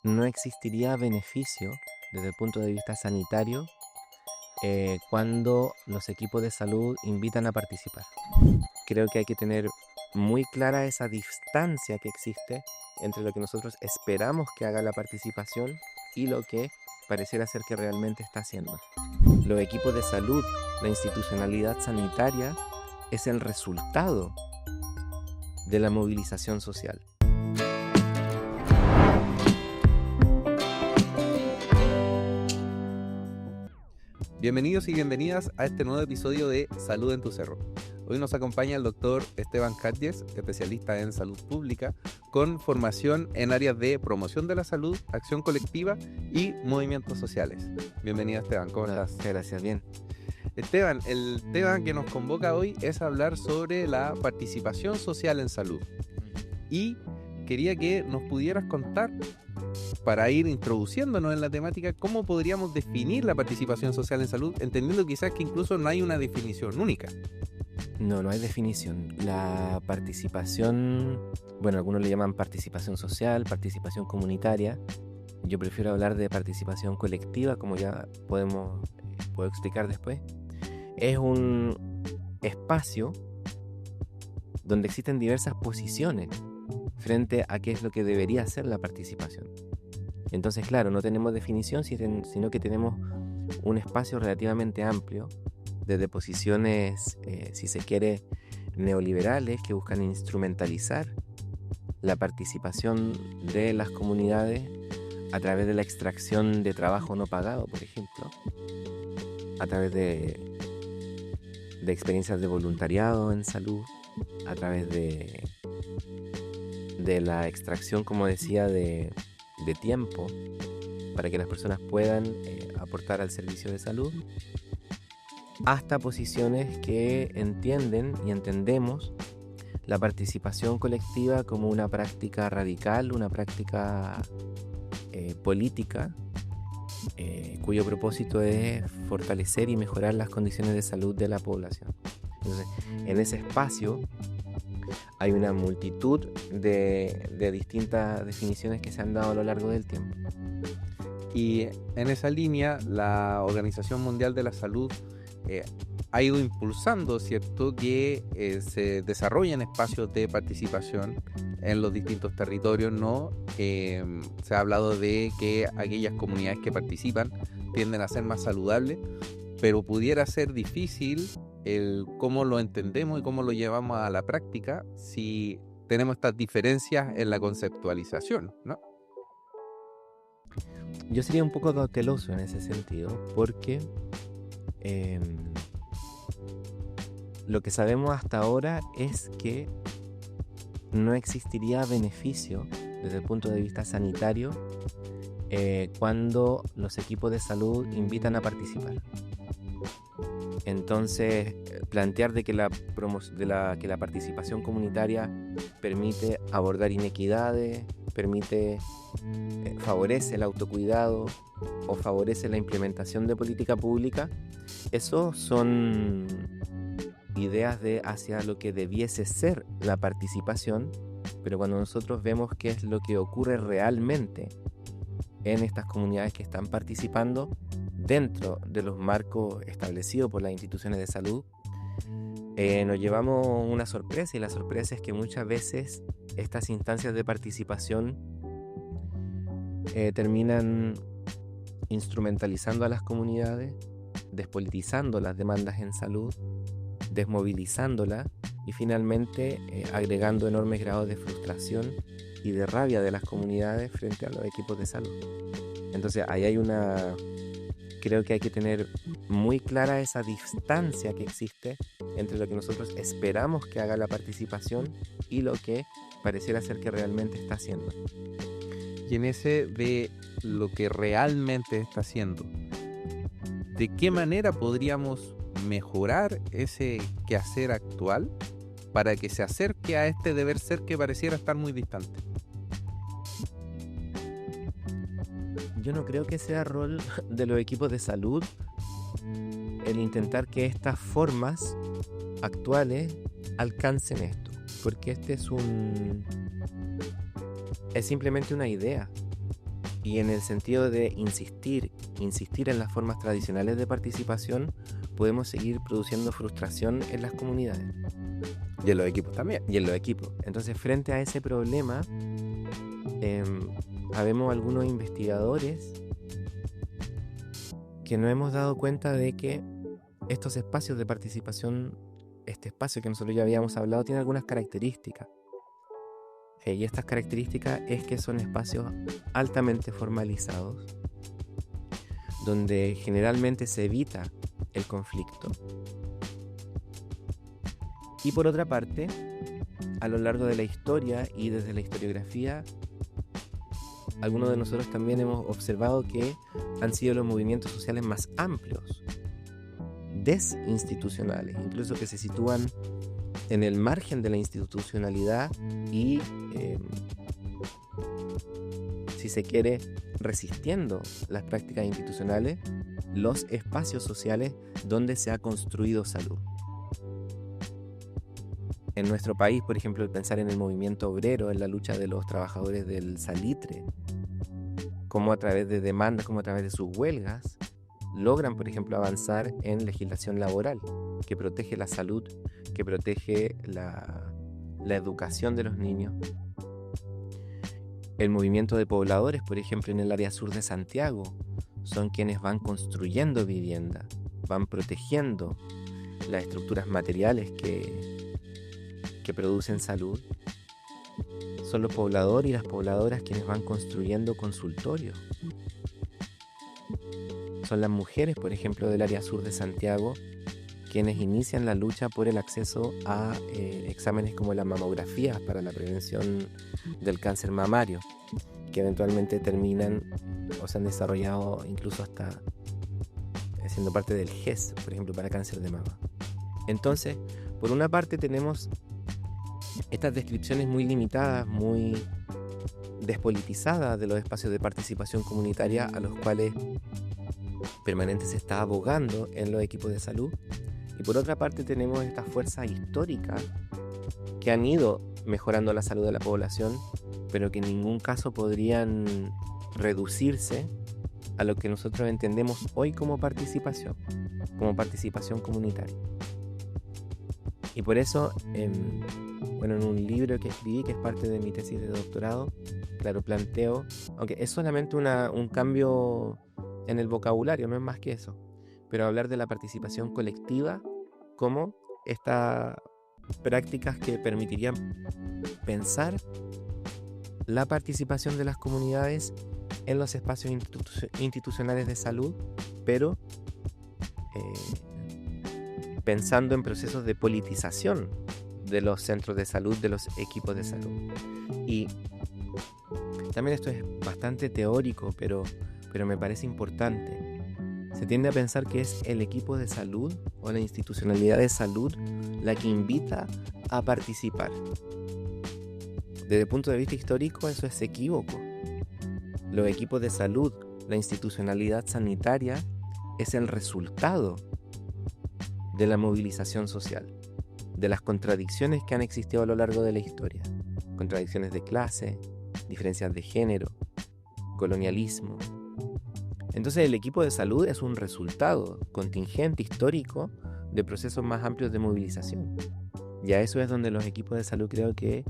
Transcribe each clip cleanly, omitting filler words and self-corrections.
no existiría beneficio desde el punto de vista sanitario cuando los equipos de salud invitan a participar. Creo que hay que tener muy clara esa distancia que existe entre lo que nosotros esperamos que haga la participación y lo que pareciera ser que realmente está haciendo. Los equipos de salud, la institucionalidad sanitaria, es el resultado de la movilización social. Bienvenidos y bienvenidas a este nuevo episodio de Salud en tu Cerro. Hoy nos acompaña el doctor Esteban Catjes, especialista en salud pública, con formación en áreas de promoción de la salud, acción colectiva y movimientos sociales. Bienvenido, Esteban, ¿cómo estás? Muchas gracias, bien. Esteban, el tema que nos convoca hoy es hablar sobre la participación social en salud. Y quería que nos pudieras contar, para ir introduciéndonos en la temática, cómo podríamos definir la participación social en salud, entendiendo quizás que incluso no hay una definición única. No hay definición. La participación, bueno, algunos le llaman participación social, participación comunitaria. Yo prefiero hablar de participación colectiva, como ya puedo explicar después. Es un espacio donde existen diversas posiciones frente a qué es lo que debería ser la participación. Entonces, claro, no tenemos definición, sino que tenemos un espacio relativamente amplio desde posiciones, si se quiere, neoliberales que buscan instrumentalizar la participación de las comunidades a través de la extracción de trabajo no pagado, por ejemplo, a través de experiencias de voluntariado en salud, a través de la extracción, como decía, de tiempo para que las personas puedan aportar al servicio de salud, hasta posiciones que entienden y entendemos la participación colectiva como una práctica radical, una práctica política, cuyo propósito es fortalecer y mejorar las condiciones de salud de la población. Entonces, en ese espacio hay una multitud de distintas definiciones que se han dado a lo largo del tiempo. Y en esa línea, la Organización Mundial de la Salud ha ido impulsando, ¿cierto?, que se desarrollen espacios de participación en los distintos territorios, ¿no? Se ha hablado de que aquellas comunidades que participan tienden a ser más saludables, pero pudiera ser difícil el cómo lo entendemos y cómo lo llevamos a la práctica si tenemos estas diferencias en la conceptualización, ¿no? Yo sería un poco cauteloso en ese sentido, porque lo que sabemos hasta ahora es que no existiría beneficio desde el punto de vista sanitario cuando los equipos de salud invitan a participar. Entonces, plantear de que la participación comunitaria permite abordar inequidades, favorece el autocuidado o favorece la implementación de política pública, eso son ideas de hacia lo que debiese ser la participación, pero cuando nosotros vemos qué es lo que ocurre realmente en estas comunidades que están participando dentro de los marcos establecidos por las instituciones de salud, nos llevamos una sorpresa, y la sorpresa es que muchas veces estas instancias de participación terminan instrumentalizando a las comunidades, despolitizando las demandas en salud, desmovilizándolas y finalmente agregando enormes grados de frustración y de rabia de las comunidades frente a los equipos de salud. Entonces creo que hay que tener muy clara esa distancia que existe entre lo que nosotros esperamos que haga la participación y lo que pareciera ser que realmente está haciendo. Y en ese de lo que realmente está haciendo, ¿de qué manera podríamos mejorar ese quehacer actual para que se acerque a este deber ser que pareciera estar muy distante? Yo no creo que sea rol de los equipos de salud el intentar que estas formas actuales alcancen esto, porque es simplemente una idea Y en el sentido de insistir en las formas tradicionales de participación, podemos seguir produciendo frustración en las comunidades. Y en los equipos también. Y en los equipos. Entonces, frente a ese problema, habemos algunos investigadores que nos hemos dado cuenta de que estos espacios de participación, este espacio que nosotros ya habíamos hablado, tiene algunas características. Y estas características es que son espacios altamente formalizados, donde generalmente se evita el conflicto. Y por otra parte, a lo largo de la historia y desde la historiografía, algunos de nosotros también hemos observado que han sido los movimientos sociales más amplios, desinstitucionales, incluso que se sitúan en el margen de la institucionalidad y, si se quiere, resistiendo las prácticas institucionales, los espacios sociales donde se ha construido salud. En nuestro país, por ejemplo, el pensar en el movimiento obrero, en la lucha de los trabajadores del salitre, como a través de demandas, como a través de sus huelgas, logran, por ejemplo, avanzar en legislación laboral, que protege la salud, que protege la educación de los niños. El movimiento de pobladores, por ejemplo, en el área sur de Santiago, son quienes van construyendo vivienda, van protegiendo las estructuras materiales que producen salud. Son los pobladores y las pobladoras quienes van construyendo consultorios. Son las mujeres, por ejemplo, del área sur de Santiago, quienes inician la lucha por el acceso a exámenes como la mamografía para la prevención del cáncer mamario, que eventualmente terminan o se han desarrollado incluso hasta siendo parte del GES, por ejemplo, para cáncer de mama. Entonces, por una parte tenemos estas descripciones muy limitadas, muy despolitizadas de los espacios de participación comunitaria a los cuales permanente se está abogando en los equipos de salud. Y por otra parte tenemos estas fuerzas históricas que han ido mejorando la salud de la población, pero que en ningún caso podrían reducirse a lo que nosotros entendemos hoy como participación comunitaria. Y por eso, en un libro que escribí, que es parte de mi tesis de doctorado, claro, planteo, aunque es solamente un cambio en el vocabulario, no es más que eso, pero hablar de la participación colectiva como estas prácticas que permitirían pensar la participación de las comunidades en los espacios institucionales de salud, pero pensando en procesos de politización de los centros de salud, de los equipos de salud. Y también esto es bastante teórico, pero me parece importante. Se tiende a pensar que es el equipo de salud o la institucionalidad de salud la que invita a participar. Desde el punto de vista histórico, eso es equívoco. Los equipos de salud, la institucionalidad sanitaria, es el resultado de la movilización social, de las contradicciones que han existido a lo largo de la historia. Contradicciones de clase, diferencias de género, colonialismo. Entonces el equipo de salud es un resultado contingente, histórico, de procesos más amplios de movilización. Y a eso es donde los equipos de salud creo que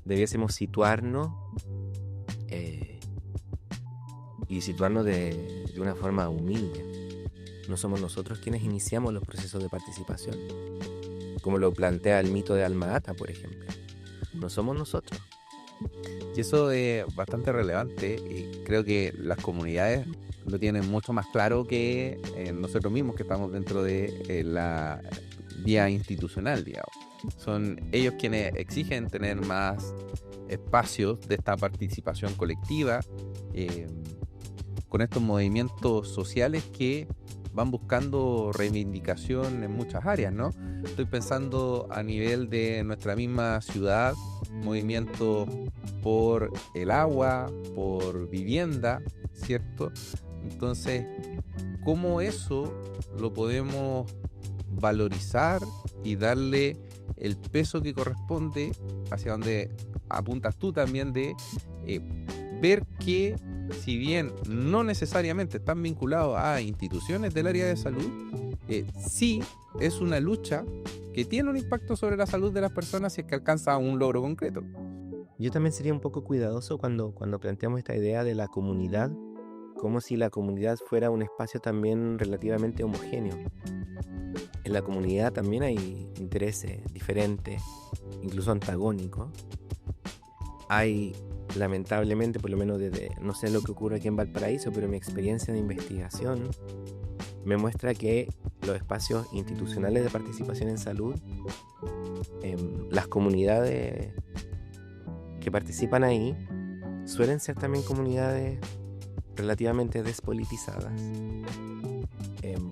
debiésemos situarnos y situarnos de una forma humilde. No somos nosotros quienes iniciamos los procesos de participación, como lo plantea el mito de Alma Ata, por ejemplo. No somos nosotros. Y eso es bastante relevante y creo que las comunidades lo tienen mucho más claro que nosotros mismos que estamos dentro de la vía institucional, digamos. Son ellos quienes exigen tener más espacios de esta participación colectiva con estos movimientos sociales que van buscando reivindicación en muchas áreas, ¿no? Estoy pensando a nivel de nuestra misma ciudad, movimientos por el agua, por vivienda, ¿cierto? Entonces, ¿cómo eso lo podemos valorizar y darle el peso que corresponde hacia donde apuntas tú también de ver que si bien no necesariamente están vinculados a instituciones del área de salud, sí es una lucha que tiene un impacto sobre la salud de las personas si es que alcanza un logro concreto. Yo también sería un poco cuidadoso cuando planteamos esta idea de la comunidad, como si la comunidad fuera un espacio también relativamente homogéneo. En la comunidad también hay intereses diferentes, incluso antagónicos. Hay, lamentablemente, por lo menos no sé lo que ocurre aquí en Valparaíso, pero mi experiencia de investigación me muestra que los espacios institucionales de participación en salud, las comunidades que participan ahí, suelen ser también comunidades relativamente despolitizadas,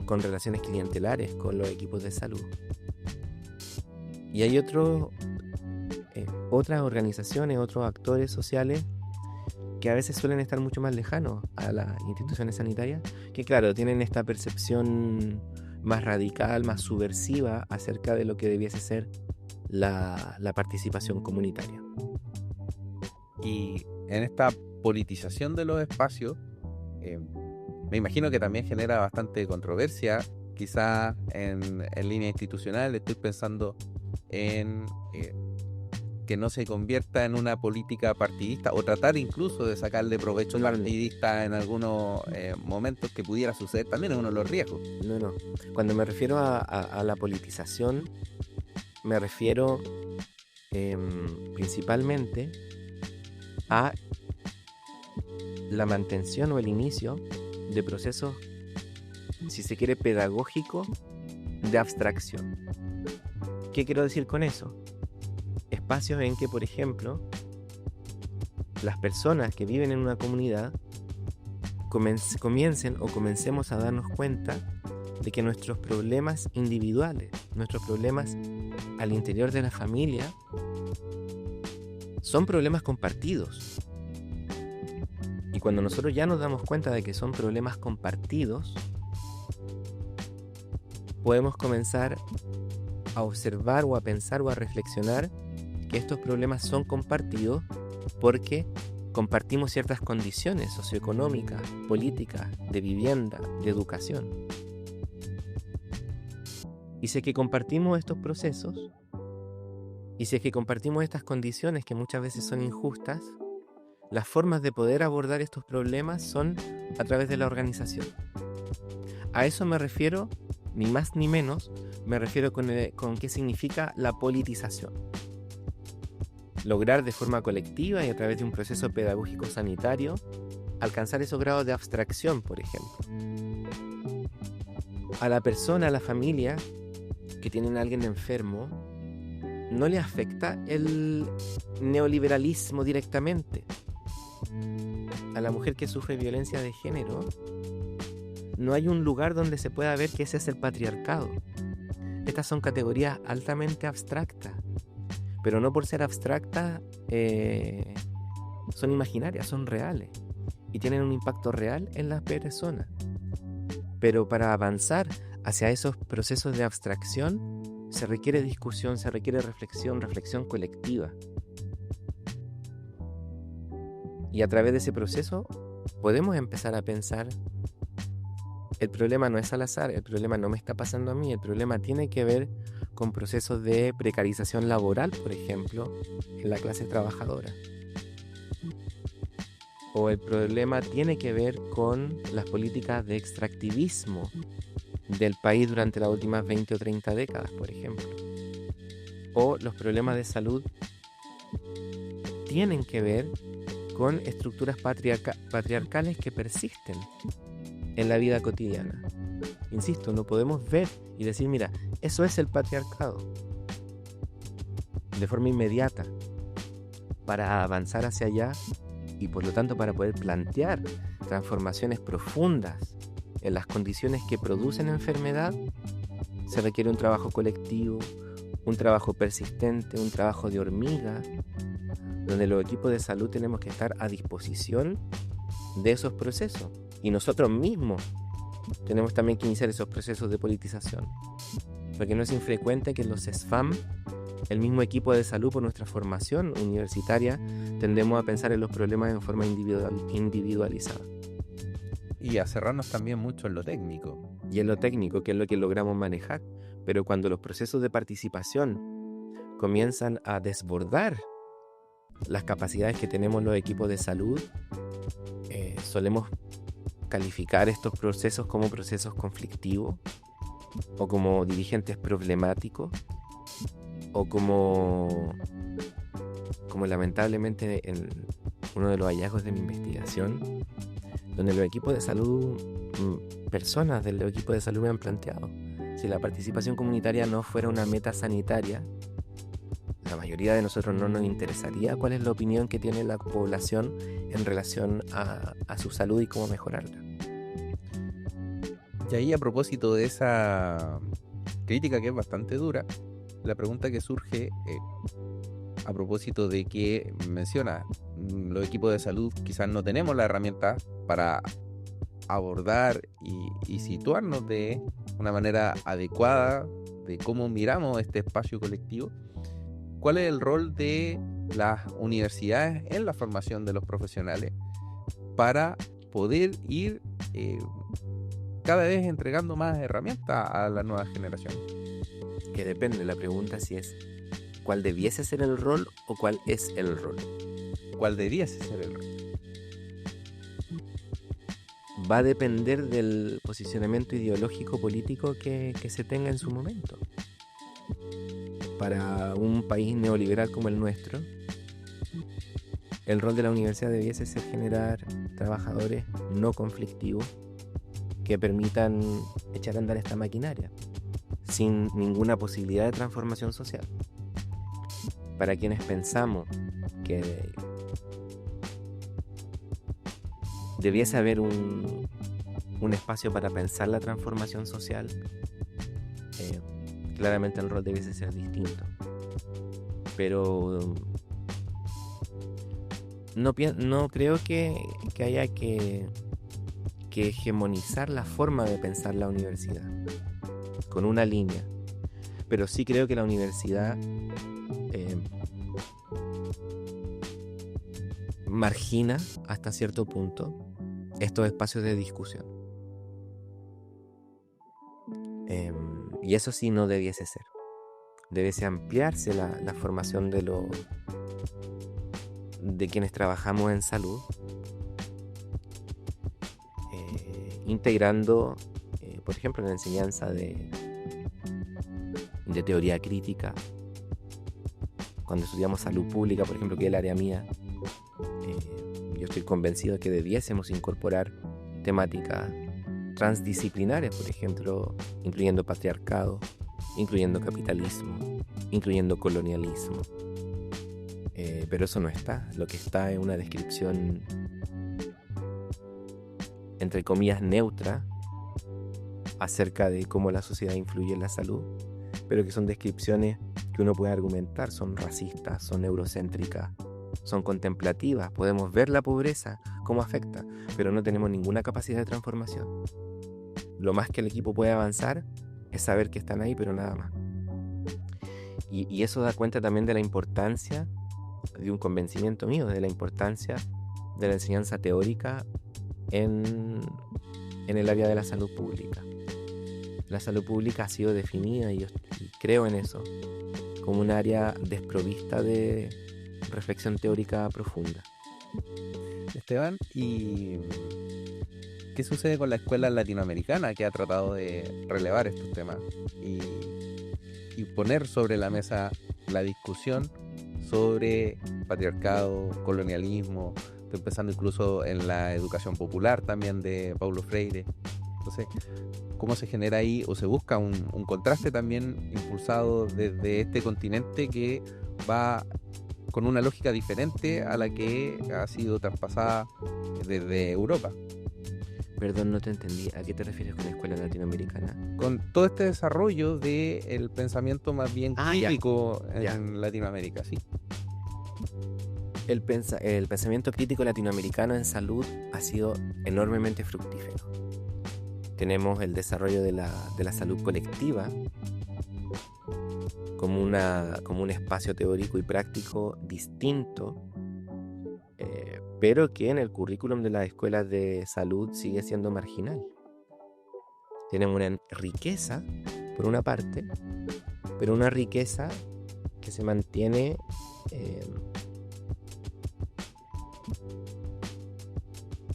con relaciones clientelares con los equipos de salud. Y hay otras organizaciones, otros actores sociales que a veces suelen estar mucho más lejanos a las instituciones sanitarias, que claro, tienen esta percepción más radical, más subversiva acerca de lo que debiese ser la participación comunitaria. Y en esta politización de los espacios, me imagino que también genera bastante controversia, quizá en línea institucional. Estoy pensando en que no se convierta en una política partidista, o tratar incluso de sacarle provecho partidista en algunos momentos, que pudiera suceder también, es uno de los riesgos. No. Cuando me refiero a la politización, me refiero principalmente a la mantención o el inicio de procesos, si se quiere, pedagógicos de abstracción. ¿Qué quiero decir con eso? Espacios en que, por ejemplo, las personas que viven en una comunidad comencemos a darnos cuenta de que nuestros problemas individuales, nuestros problemas al interior de la familia, son problemas compartidos. Y cuando nosotros ya nos damos cuenta de que son problemas compartidos, podemos comenzar a observar o a pensar o a reflexionar que estos problemas son compartidos porque compartimos ciertas condiciones socioeconómicas, políticas, de vivienda, de educación. Y si es que compartimos estos procesos, y si es que compartimos estas condiciones que muchas veces son injustas, las formas de poder abordar estos problemas son a través de la organización. A eso me refiero, ni más ni menos, me refiero con qué significa la politización. Lograr de forma colectiva y a través de un proceso pedagógico sanitario alcanzar esos grados de abstracción, por ejemplo. A la persona, a la familia que tienen a alguien enfermo, no le afecta el neoliberalismo directamente. A la mujer que sufre violencia de género, no hay un lugar donde se pueda ver que ese es el patriarcado. Estas son categorías altamente abstractas, pero no por ser abstractas son imaginarias, son reales y tienen un impacto real en las personas. Pero para avanzar hacia esos procesos de abstracción se requiere discusión, se requiere reflexión colectiva. Y a través de ese proceso podemos empezar a pensar: el problema no es al azar, el problema no me está pasando a mí, el problema tiene que ver con procesos de precarización laboral, por ejemplo, en la clase trabajadora. O el problema tiene que ver con las políticas de extractivismo del país durante las últimas 20 o 30 décadas, por ejemplo. O los problemas de salud tienen que ver con estructuras patriarcales que persisten en la vida cotidiana. Insisto, no podemos ver y decir: mira, eso es el patriarcado, de forma inmediata. Para avanzar hacia allá y por lo tanto para poder plantear transformaciones profundas en las condiciones que producen enfermedad, se requiere un trabajo colectivo, un trabajo persistente, un trabajo de hormiga, donde los equipos de salud tenemos que estar a disposición de esos procesos. Y nosotros mismos tenemos también que iniciar esos procesos de politización. Porque no es infrecuente que los SFAM el mismo equipo de salud, por nuestra formación universitaria, tendemos a pensar en los problemas en forma individualizada. Y a cerrarnos también mucho en lo técnico. Y en lo técnico, que es lo que logramos manejar. Pero cuando los procesos de participación comienzan a desbordar las capacidades que tenemos los equipos de salud, solemos calificar estos procesos como procesos conflictivos, o como dirigentes problemáticos, o como lamentablemente en uno de los hallazgos de mi investigación, donde los equipos de salud, personas del equipo de salud me han planteado, si la participación comunitaria no fuera una meta sanitaria, la mayoría de nosotros no nos interesaría cuál es la opinión que tiene la población en relación a su salud y cómo mejorarla. Y ahí, a propósito de esa crítica que es bastante dura, la pregunta que surge a propósito de que menciona los equipos de salud quizás no tenemos la herramienta para abordar y situarnos de una manera adecuada de cómo miramos este espacio colectivo. ¿Cuál es el rol de las universidades en la formación de los profesionales para poder ir cada vez entregando más herramientas a la nueva generación? Que depende, la pregunta si es cuál debiese ser el rol o cuál es el rol. ¿Cuál debiese ser el rol? Va a depender del posicionamiento ideológico político que se tenga en su momento. Para un país neoliberal como el nuestro, el rol de la universidad debiese ser generar trabajadores no conflictivos que permitan echar a andar esta maquinaria sin ninguna posibilidad de transformación social. Para quienes pensamos que debiese haber un espacio para pensar la transformación social, claramente el rol debiese ser distinto. Pero no creo que haya que hegemonizar la forma de pensar la universidad con una línea. Pero sí creo que la universidad margina hasta cierto punto estos espacios de discusión. Y eso sí no debiese ser. Debiese ampliarse la formación de quienes trabajamos en salud, integrando, por ejemplo, la enseñanza de teoría crítica. Cuando estudiamos salud pública, por ejemplo, que es el área mía, yo estoy convencido de que debiésemos incorporar temáticas transdisciplinares, por ejemplo, incluyendo patriarcado, incluyendo capitalismo, incluyendo colonialismo. Pero eso no está. Lo que está es una descripción, entre comillas, neutra acerca de cómo la sociedad influye en la salud, pero que son descripciones que uno puede argumentar, son racistas, son eurocéntricas, son contemplativas. Podemos ver la pobreza, cómo afecta, pero no tenemos ninguna capacidad de transformación. Lo más que el equipo puede avanzar es saber que están ahí, pero nada más. Y eso da cuenta también de la importancia, de un convencimiento mío, de la importancia de la enseñanza teórica en el área de la salud pública. La salud pública ha sido definida, y yo creo en eso, como un área desprovista de reflexión teórica profunda. Esteban, ¿y qué sucede con la escuela latinoamericana que ha tratado de relevar estos temas y poner sobre la mesa la discusión sobre patriarcado, colonialismo? Estoy pensando incluso en la educación popular también de Paulo Freire. Entonces, ¿cómo se genera ahí o se busca un contraste también impulsado desde este continente que va con una lógica diferente a la que ha sido traspasada desde Europa? Perdón, no te entendí. ¿A qué te refieres con la escuela latinoamericana? Con todo este desarrollo del pensamiento más bien crítico en Latinoamérica, ¿sí? El pensamiento crítico latinoamericano en salud ha sido enormemente fructífero. Tenemos el desarrollo de la salud colectiva como un espacio teórico y práctico distinto, pero que en el currículum de las escuelas de salud sigue siendo marginal. Tienen una riqueza, por una parte, pero una riqueza que se mantiene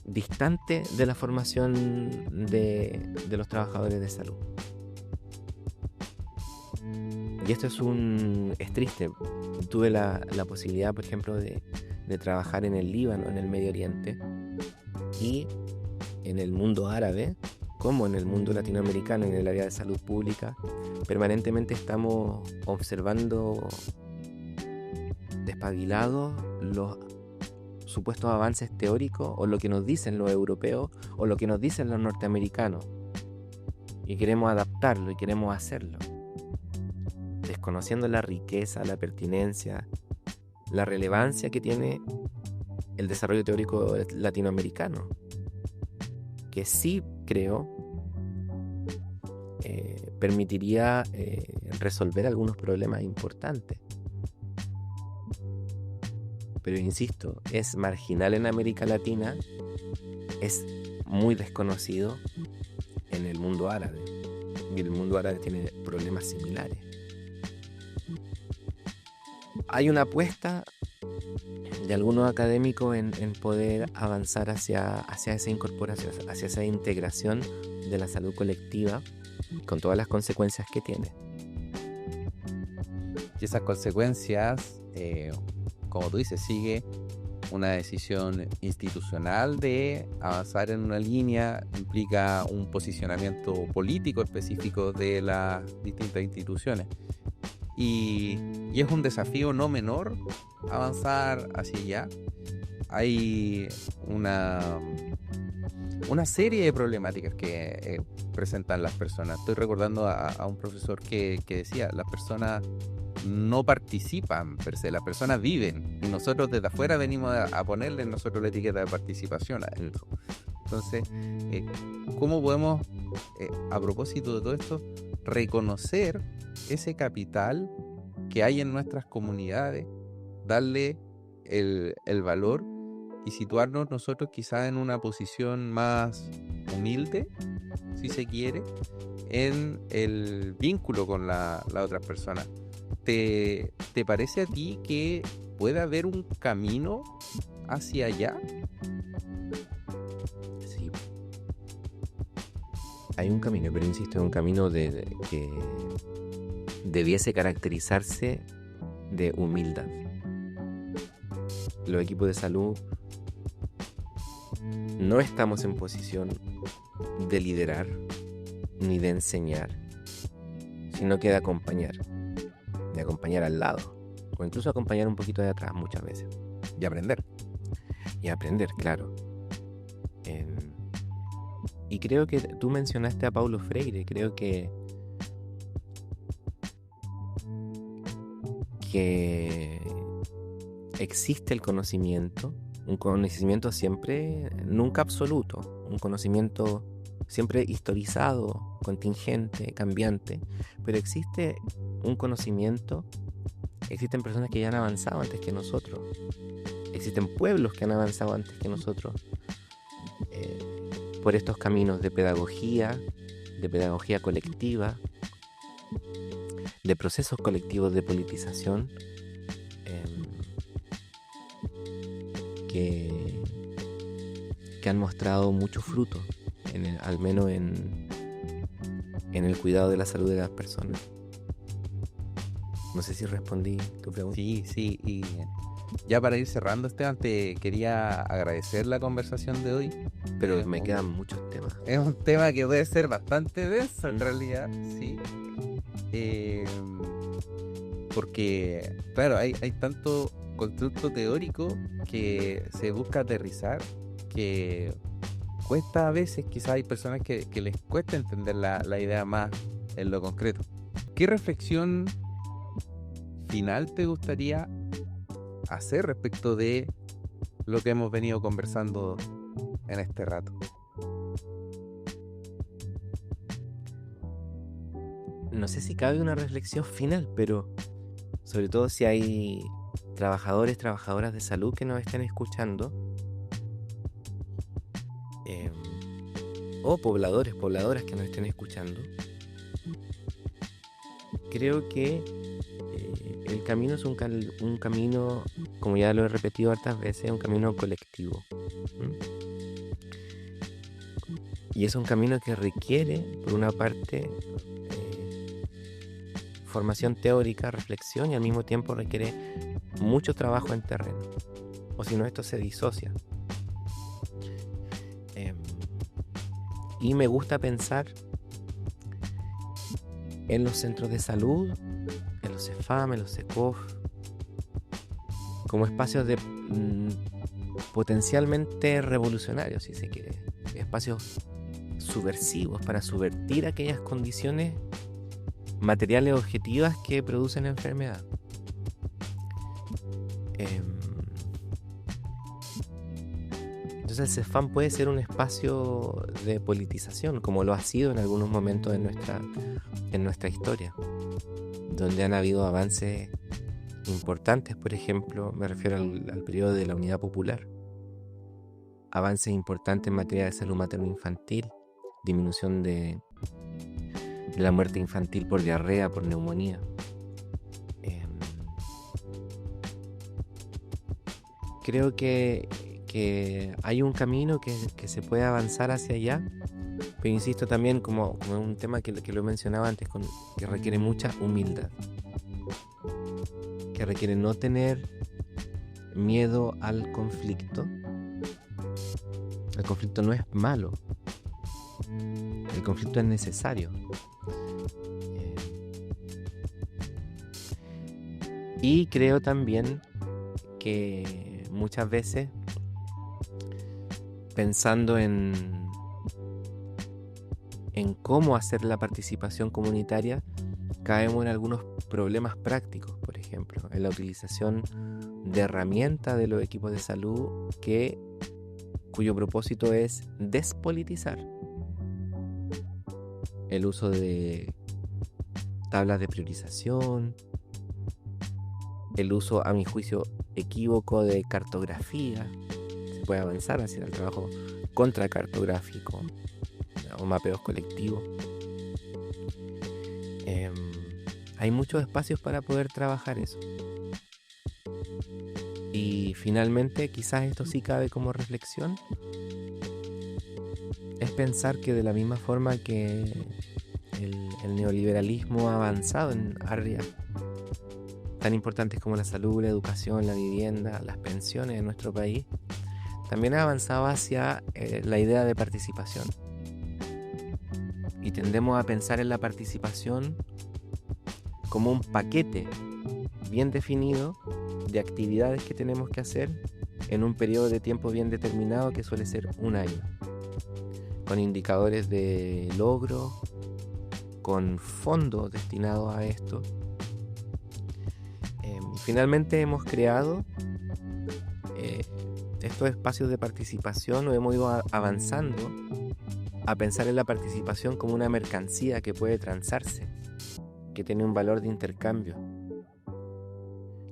distante de la formación de los trabajadores de salud. Y esto es triste. Tuve la posibilidad, por ejemplo, de trabajar en el Líbano, en el Medio Oriente, y en el mundo árabe, como en el mundo latinoamericano, en el área de salud pública, permanentemente estamos observando despabilados los supuestos avances teóricos, o lo que nos dicen los europeos, o lo que nos dicen los norteamericanos, y queremos adaptarlo y queremos hacerlo, desconociendo la riqueza, la pertinencia, la relevancia que tiene el desarrollo teórico latinoamericano, que sí creo permitiría resolver algunos problemas importantes. Pero insisto, es marginal en América Latina, es muy desconocido en el mundo árabe, y el mundo árabe tiene problemas similares. Hay una apuesta de algunos académicos en poder avanzar hacia esa incorporación, hacia esa integración de la salud colectiva, con todas las consecuencias que tiene. Y esas consecuencias, como tú dices, sigue una decisión institucional de avanzar en una línea, implica un posicionamiento político específico de las distintas instituciones. Y es un desafío no menor avanzar hacia allá. Hay una serie de problemáticas que presentan las personas. Estoy recordando a un profesor que decía, las personas no participan per se, las personas viven, y nosotros desde afuera venimos a ponerle nosotros la etiqueta de participación a eso. Entonces, ¿cómo podemos, a propósito de todo esto, reconocer ese capital que hay en nuestras comunidades, darle el valor y situarnos nosotros quizás en una posición más humilde, si se quiere, en el vínculo con la otra persona? ¿Te parece a ti que puede haber un camino hacia allá? Sí, hay un camino, pero insisto, es un camino que debiese caracterizarse de humildad. Los equipos de salud no estamos en posición de liderar ni de enseñar, sino que de acompañar al lado, o incluso acompañar un poquito de atrás muchas veces, Y aprender. Claro. Y creo que tú mencionaste a Paulo Freire. Creo que existe el conocimiento, un conocimiento siempre, nunca absoluto, un conocimiento siempre historizado, contingente, cambiante, pero existe un conocimiento, existen personas que ya han avanzado antes que nosotros, existen pueblos que han avanzado antes que nosotros, por estos caminos de pedagogía colectiva, de procesos colectivos de politización, que han mostrado mucho fruto, al menos en el cuidado de la salud de las personas. No sé si respondí tu pregunta. Sí, y ya para ir cerrando, Esteban, te quería agradecer la conversación de hoy. Pero me quedan muchos temas. Es un tema que puede ser bastante denso en realidad, sí. Porque, claro, hay tanto constructo teórico que se busca aterrizar, que cuesta a veces, quizás hay personas que les cuesta entender la idea más en lo concreto. ¿Qué reflexión final te gustaría hacer respecto de lo que hemos venido conversando en este rato? no sé si cabe una reflexión final, pero sobre todo si hay trabajadores, trabajadoras de salud que nos estén escuchando, eh, o pobladores, pobladoras que nos estén escuchando, creo que el camino es un camino, como ya lo he repetido hartas veces, un camino colectivo. Y es un camino que requiere, por una parte, formación teórica, reflexión, y al mismo tiempo requiere mucho trabajo en terreno. O si no, esto se disocia. Y me gusta pensar en los centros de salud, en los CEFAM, en los SECOF, como espacios de potencialmente revolucionarios, si se quiere, espacios subversivos para subvertir aquellas condiciones materiales objetivas que producen enfermedad. Entonces el CEFAM puede ser un espacio de politización, como lo ha sido en algunos momentos en nuestra historia, donde han habido avances importantes. Por ejemplo, me refiero al periodo de la Unidad Popular, avances importantes en materia de salud materno-infantil, disminución de la muerte infantil por diarrea, por neumonía. Creo que hay un camino que se puede avanzar hacia allá, pero insisto también como un tema que lo he mencionado antes, que requiere mucha humildad, que requiere no tener miedo al conflicto. El conflicto no es malo, el conflicto es necesario. Y creo también que muchas veces, pensando en cómo hacer la participación comunitaria, caemos en algunos problemas prácticos, por ejemplo, en la utilización de herramientas de los equipos de salud cuyo propósito es despolitizar. El uso de tablas de priorización, el uso, a mi juicio, equívoco de cartografía. Se puede avanzar hacia el trabajo contracartográfico o mapeos colectivos. Hay muchos espacios para poder trabajar eso. Y finalmente, quizás esto sí cabe como reflexión, es pensar que de la misma forma que el neoliberalismo ha avanzado en áreas tan importantes como la salud, la educación, la vivienda, las pensiones en nuestro país, también ha avanzado hacia la idea de participación. Y tendemos a pensar en la participación como un paquete bien definido de actividades que tenemos que hacer en un periodo de tiempo bien determinado, que suele ser un año, con indicadores de logro, con fondos destinados a esto. Finalmente hemos creado estos espacios de participación, o hemos ido avanzando a pensar en la participación como una mercancía que puede transarse, que tiene un valor de intercambio.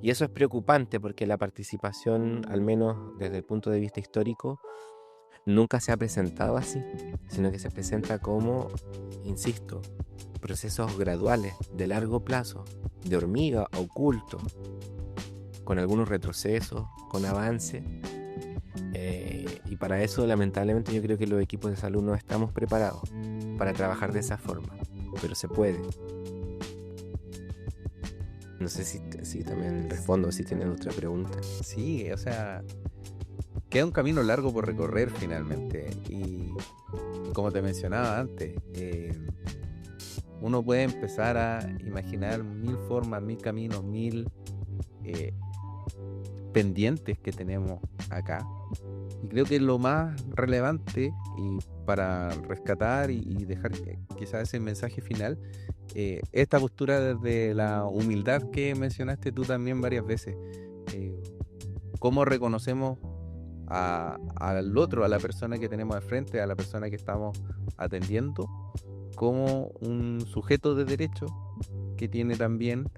Y eso es preocupante, porque la participación, al menos desde el punto de vista histórico, nunca se ha presentado así, sino que se presenta como, insisto, procesos graduales, de largo plazo, de hormiga, oculto, con algunos retrocesos, con avances. Y para eso, lamentablemente, yo creo que los equipos de salud no estamos preparados para trabajar de esa forma, pero se puede. No sé si también respondo, si tienen otra pregunta. Sí, o sea, queda un camino largo por recorrer finalmente. Y como te mencionaba antes, uno puede empezar a imaginar 1000 formas, 1000 caminos, 1000 pendientes que tenemos acá. Y creo que lo más relevante, y para rescatar y dejar quizás ese mensaje final, esta postura desde la humildad que mencionaste tú también varias veces. Cómo reconocemos al otro, a la persona que tenemos al frente, a la persona que estamos atendiendo, como un sujeto de derecho que tiene también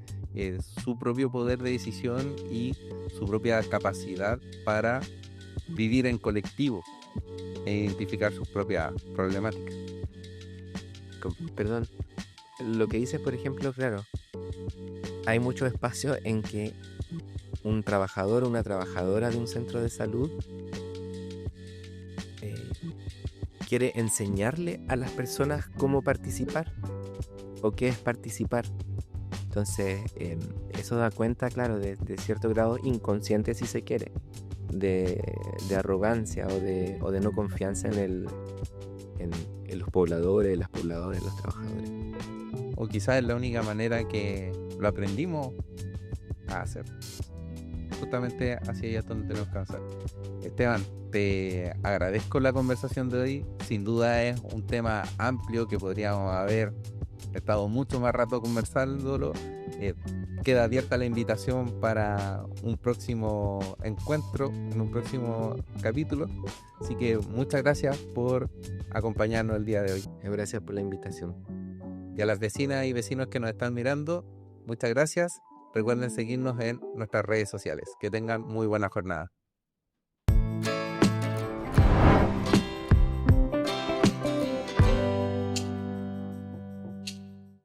su propio poder de decisión y su propia capacidad para vivir en colectivo e identificar sus propias problemáticas. Perdón, lo que dices, por ejemplo, claro, hay mucho espacio en que un trabajador o una trabajadora de un centro de salud quiere enseñarle a las personas cómo participar o qué es participar. Entonces, eso da cuenta, claro, de cierto grado inconsciente, si se quiere, de arrogancia o de no confianza en los pobladores, las pobladoras, los trabajadores. O quizás es la única manera que lo aprendimos a hacer. Justamente hacia allá es donde tenemos que avanzar. Esteban, te agradezco la conversación de hoy. Sin duda es un tema amplio que podríamos haber estado mucho más rato conversándolo. Queda abierta la invitación para un próximo encuentro, en un próximo capítulo. Así que muchas gracias por acompañarnos el día de hoy. Gracias por la invitación. Y a las vecinas y vecinos que nos están mirando, muchas gracias. Recuerden seguirnos en nuestras redes sociales. Que tengan muy buena jornada.